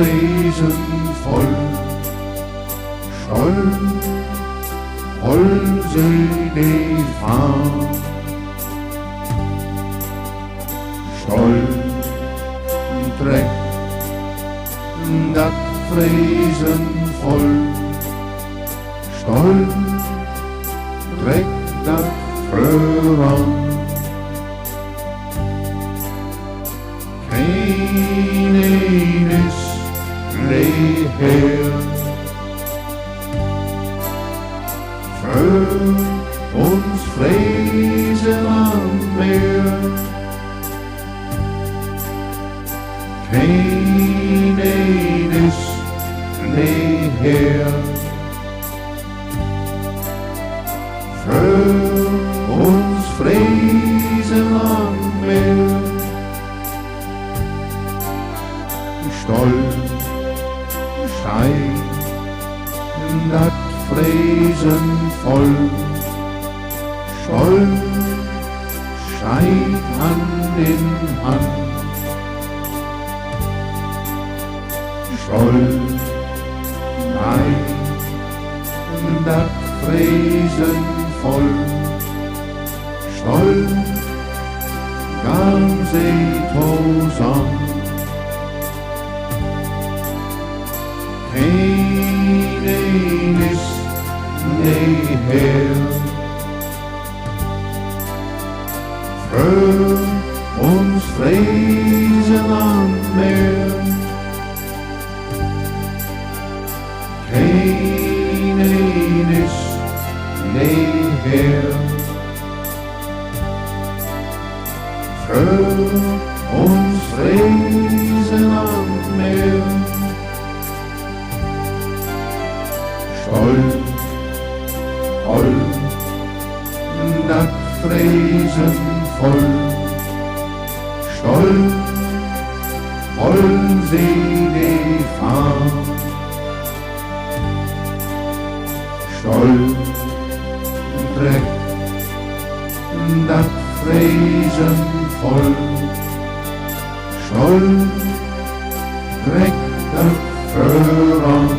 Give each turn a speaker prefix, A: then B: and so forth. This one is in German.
A: Friesen voll, stolz, wollen sie die Fahne, stolz trägt das Friesen voll, stolz trägt das Fröhran. Keines leer für uns Friesen am Meer. Keines leer für uns Friesen am Meer. Stolz steigt das Friesen voll, stolz steigt Hand in Hand, stolz steigt das Friesen voll, stolz ganz zusammen. Keines näher für uns Friesen am Meer. Keines näher für uns Friesen am Meer. Stolz, voll, das Friesen voll, stolz, wollen sie die Fahne, stolz trägt das Friesen voll, stolz trägt das Fröhran.